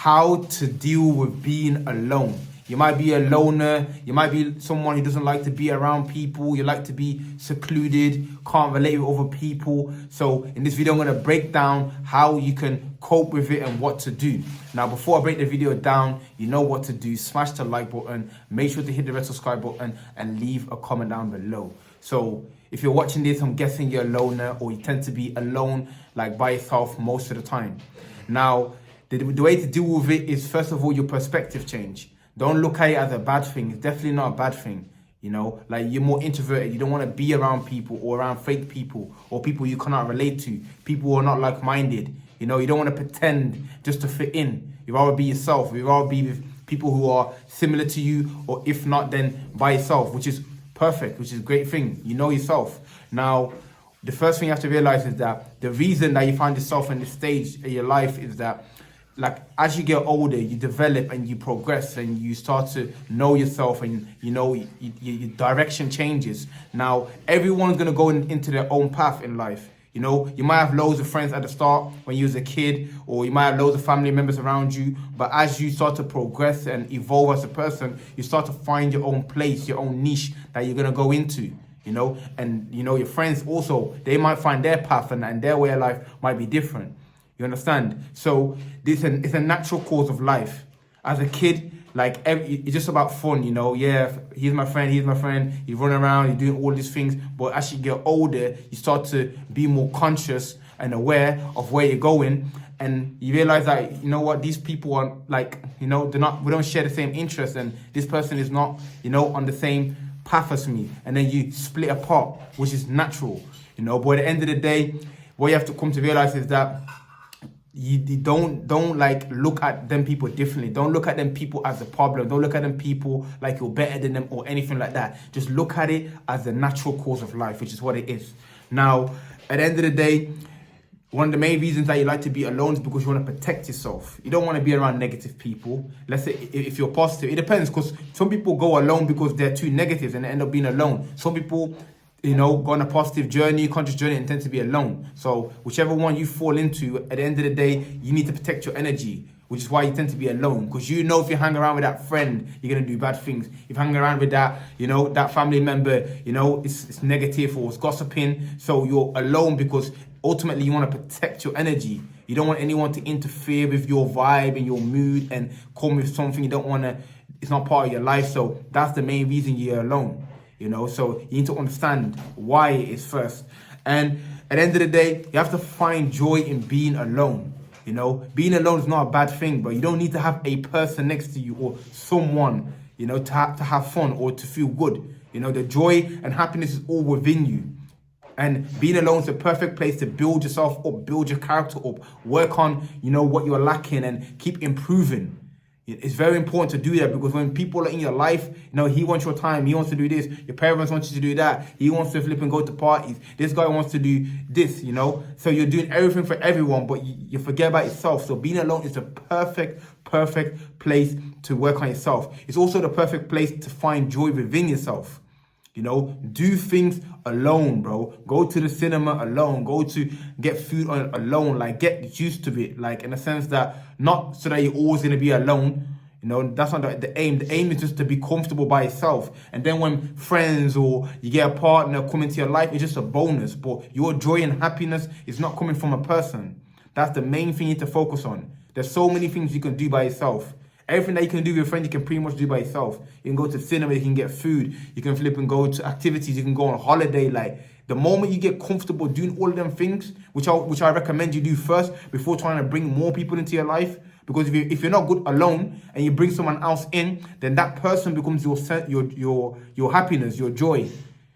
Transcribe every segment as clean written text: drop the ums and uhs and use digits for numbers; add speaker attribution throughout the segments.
Speaker 1: how to deal with being alone. You might be a loner, you might be someone who doesn't like to be around people, you like to be secluded, can't relate with other people. So in this video, I'm gonna break down how you can cope with it and what to do. Now, before I break the video down, you know what to do. Smash the like button, make sure to hit the red subscribe button and leave a comment down below. So if you're watching this, I'm guessing you're a loner or you tend to be alone, like by yourself most of the time. Now, the way to deal with it is, first of all, your perspective change. Don't look at it as a bad thing. It's definitely not a bad thing. You know, like you're more introverted. You don't want to be around people or around fake people or people you cannot relate to, people who are not like-minded. You know, you don't want to pretend just to fit in. You'd rather be yourself. You'd rather be with people who are similar to you, or if not, then by yourself, which is perfect, which is a great thing. You know yourself. Now, the first thing you have to realize is that the reason that you find yourself in this stage of your life is that, like, as you get older, you develop and you progress and you start to know yourself, and you know your direction changes. Now, everyone's going to go into their own path in life. You know, you might have loads of friends at the start when you was a kid, or you might have loads of family members around you. But as you start to progress and evolve as a person, you start to find your own place, your own niche that you're going to go into. You know, and you know, your friends also, they might find their path, and their way of life might be different. You understand? So it's a natural course of life. As a kid, like, it's just about fun, you know. Yeah, he's my friend, you run around, you're doing all these things. But as you get older, you start to be more conscious and aware of where you're going, and you realize that, you know what, these people are, like, you know, we don't share the same interests, and this person is not, you know, on the same path as me. And then you split apart, which is natural, you know. But at the end of the day, what you have to come to realize is that you don't like look at them people differently. Don't look at them people as a problem. Don't look at them people like you're better than them or anything like that. Just look at it as a natural course of life, which is what it is. Now, at the end of the day, one of the main reasons that you like to be alone is because you want to protect yourself. You don't want to be around negative people. Let's say if you're positive, it depends, because some people go alone because they're too negative and they end up being alone. Some people, you know, go on a positive journey, conscious journey, and tend to be alone. So whichever one you fall into, at the end of the day, you need to protect your energy, which is why you tend to be alone. Because you know, if you hang around with that friend, you're going to do bad things. If you hang around with that, you know, that family member, you know, it's negative or it's gossiping. So you're alone because ultimately you want to protect your energy. You don't want anyone to interfere with your vibe and your mood and come with something you don't want to, it's not part of your life. So that's the main reason you're alone. You know, so you need to understand why it is first. And at the end of the day, you have to find joy in being alone. You know, being alone is not a bad thing, but you don't need to have a person next to you or someone, you know, to have fun or to feel good. You know, the joy and happiness is all within you. And being alone is a perfect place to build yourself up, build your character up, work on, you know, what you're lacking and keep improving. It's very important to do that, because when people are in your life, you know, he wants your time, he wants to do this, your parents want you to do that, he wants to flip and go to parties, this guy wants to do this, you know. So you're doing everything for everyone, but you forget about yourself. So being alone is the perfect place to work on yourself. It's also the perfect place to find joy within yourself. You know, do things alone, bro. Go to the cinema alone. Go to get food alone. Like, get used to it. Like, in a sense that, not so that you're always going to be alone. You know, that's not the aim. The aim is just to be comfortable by yourself. And then when friends or you get a partner come into your life, it's just a bonus. But your joy and happiness is not coming from a person. That's the main thing you need to focus on. There's so many things you can do by yourself. Everything that you can do with your friend, you can pretty much do by yourself. You can go to the cinema, you can get food, you can flip and go to activities, you can go on holiday. Like, the moment you get comfortable doing all of them things, which I recommend you do first before trying to bring more people into your life. Because if you're not good alone and you bring someone else in, then that person becomes your happiness, your joy.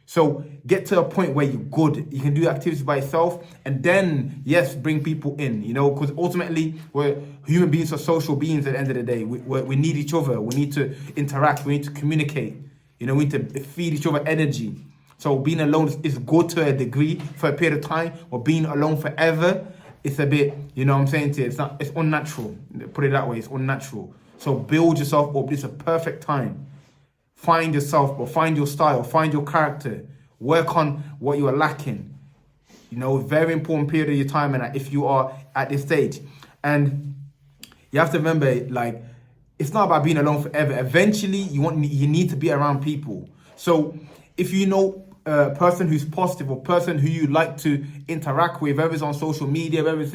Speaker 1: So get to a point where you're good. You can do activities by yourself, and then, yes, bring people in, you know, because ultimately we're human beings, are social beings at the end of the day. We need each other. We need to interact. We need to communicate. You know, we need to feed each other energy. So being alone is good to a degree for a period of time, but being alone forever, it's a bit, you know what I'm saying to you, it's unnatural. Put it that way, it's unnatural. So build yourself up. This is a perfect time. Find yourself, but find your style, find your character, work on what you are lacking. You know, very important period of your time, and if you are at this stage. And You have to remember, like, it's not about being alone forever. Eventually, you need to be around people. So if you know a person who's positive or person who you like to interact with, whether it's on social media, whether it's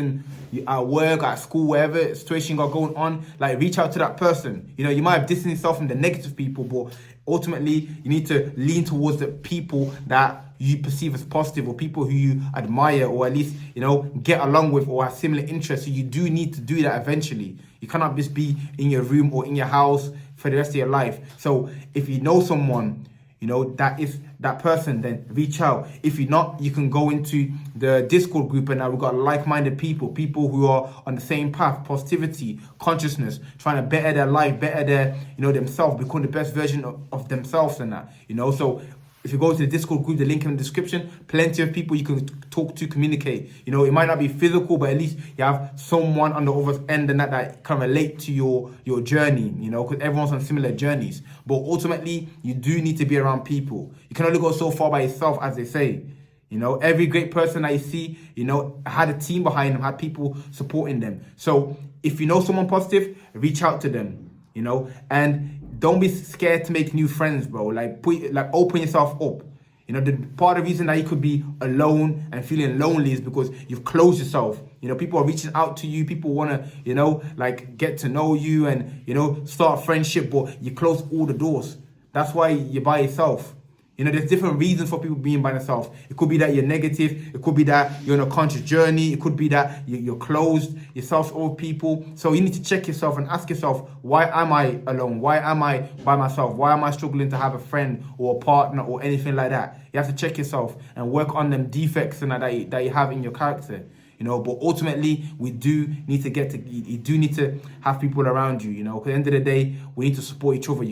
Speaker 1: at work, at school, whatever situation you got going on, like, reach out to that person. You know, you might have distanced yourself from the negative people, but ultimately you need to lean towards the people that you perceive as positive, or people who you admire, or at least, you know, get along with, or have similar interests. So you do need to do that eventually. You cannot just be in your room or in your house for the rest of your life. So if you know someone, you know, that is that person, then reach out. If you're not, you can go into the Discord group, and now we've got like-minded people who are on the same path, positivity, consciousness, trying to better their life, better their, you know, themselves, become the best version of themselves and that, you know. So if you go to the Discord group, the link in the description, plenty of people you can talk to, communicate. You know, it might not be physical, but at least you have someone on the other end and that can relate to your journey, you know, because everyone's on similar journeys. But ultimately, you do need to be around people. You can only go so far by yourself, as they say. You know, every great person that you see, you know, had a team behind them, had people supporting them. So if you know someone positive, reach out to them, you know, and don't be scared to make new friends, bro. Like, open yourself up. You know, the part of the reason that you could be alone and feeling lonely is because you've closed yourself. You know, people are reaching out to you. People want to, you know, like, get to know you and, you know, start a friendship, but you close all the doors. That's why you're by yourself. You know, there's different reasons for people being by themselves. It could be that you're negative. It could be that you're on a conscious journey. It could be that you're closed yourself over people. So you need to check yourself and ask yourself, why am I alone? Why am I by myself? Why am I struggling to have a friend or a partner or anything like that? You have to check yourself and work on them defects and that you have in your character. You know, but ultimately, we do need to you do need to have people around you, you know, because at the end of the day, we need to support each other.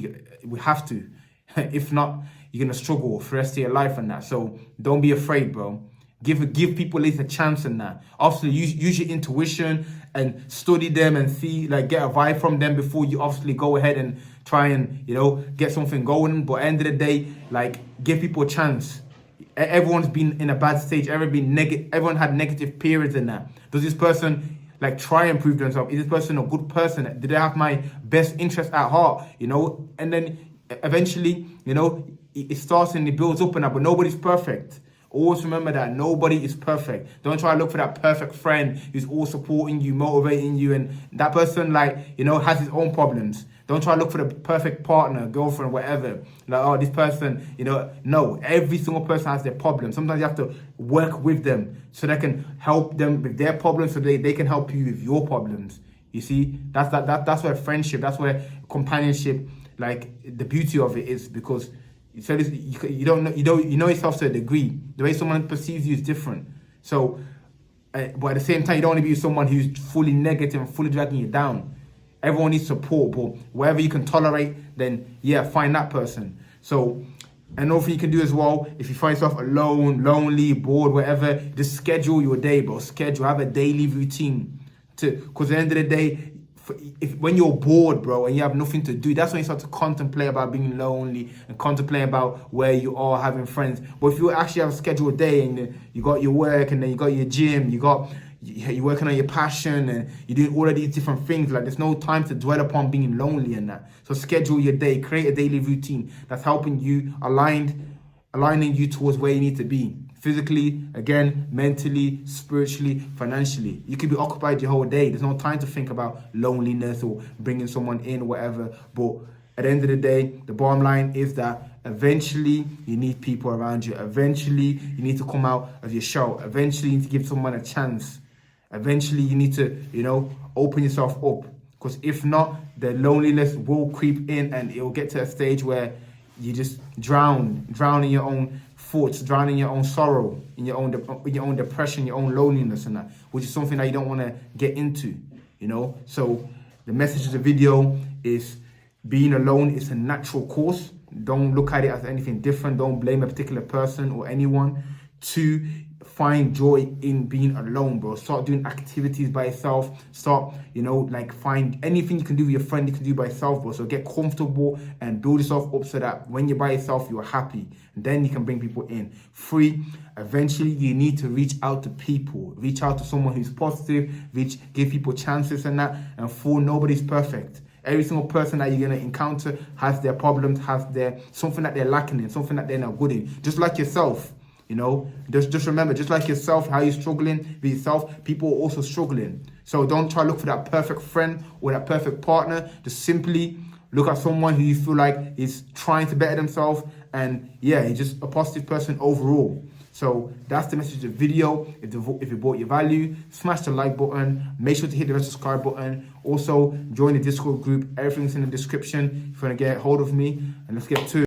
Speaker 1: We have to. If not, you're going to struggle for the rest of your life and that. So don't be afraid, bro. Give people at least a chance in that. Obviously, use your intuition and study them and see, like, get a vibe from them before you obviously go ahead and try and, you know, get something going. But at the end of the day, like, give people a chance. Everyone's been in a bad stage. Everyone had negative periods in that. Does this person, like, try and prove themselves? Is this person a good person? Did they have my best interest at heart? You know, and then eventually, you know, it starts and it builds up and that, but nobody's perfect. Always remember that nobody is perfect. Don't try to look for that perfect friend who's all supporting you, motivating you, and that person, like, you know, has his own problems. Don't try to look for the perfect partner, girlfriend, whatever. Like, oh, this person, you know, no. Every single person has their problems. Sometimes you have to work with them so they can help them with their problems, so they can help you with your problems. You see, that's where friendship, that's where companionship, like, the beauty of it is, because you know yourself to a degree. The way someone perceives you is different. So, but at the same time, you don't want to be someone who's fully negative and fully dragging you down. Everyone needs support, but wherever you can tolerate, then yeah, find that person. So, another thing you can do as well, if you find yourself alone, lonely, bored, whatever, just schedule your day, bro. Have a daily routine. Because at the end of the day, when you're bored, bro, and you have nothing to do, that's when you start to contemplate about being lonely and contemplate about where you are, having friends. But if you actually have a scheduled day and you got your work and then you got your gym, you're working on your passion and you're doing all of these different things, like, there's no time to dwell upon being lonely and that. So schedule your day, create a daily routine that's helping you, aligning you towards where you need to be. Physically, again, mentally, spiritually, financially. You could be occupied your whole day. There's no time to think about loneliness or bringing someone in, whatever. But at the end of the day, the bottom line is that eventually you need people around you. Eventually, you need to come out of your shell. Eventually, you need to give someone a chance. Eventually, you need to, you know, open yourself up. Because if not, the loneliness will creep in and it will get to a stage where you just drown in your own thoughts, drown in your own sorrow, in your own depression, your own loneliness and that, which is something that you don't want to get into, you know. So the message of the video is being alone is a natural course. Don't look at it as anything different. Don't blame a particular person or anyone. 2, find joy in being alone, bro. Start doing activities by yourself. Start, like find anything you can do with your friend, you can do by yourself, bro. So get comfortable and build yourself up so that when you're by yourself, you're happy. And then you can bring people in. 3, eventually you need to reach out to people. Reach out to someone who's positive, give people chances and that. And 4, nobody's perfect. Every single person that you're going to encounter has their problems, has their something that they're lacking in, something that they're not good in. Just like yourself, just remember, just like yourself, how you're struggling with yourself, people are also struggling. So don't try to look for that perfect friend or that perfect partner. Just simply look at someone who you feel like is trying to better themselves, and he's just a positive person overall. So that's the message of the video. If it brought you value, smash the like button. Make sure to hit the red subscribe button. Also, join the Discord group. Everything's in the description if you want to get hold of me. And let's get to it.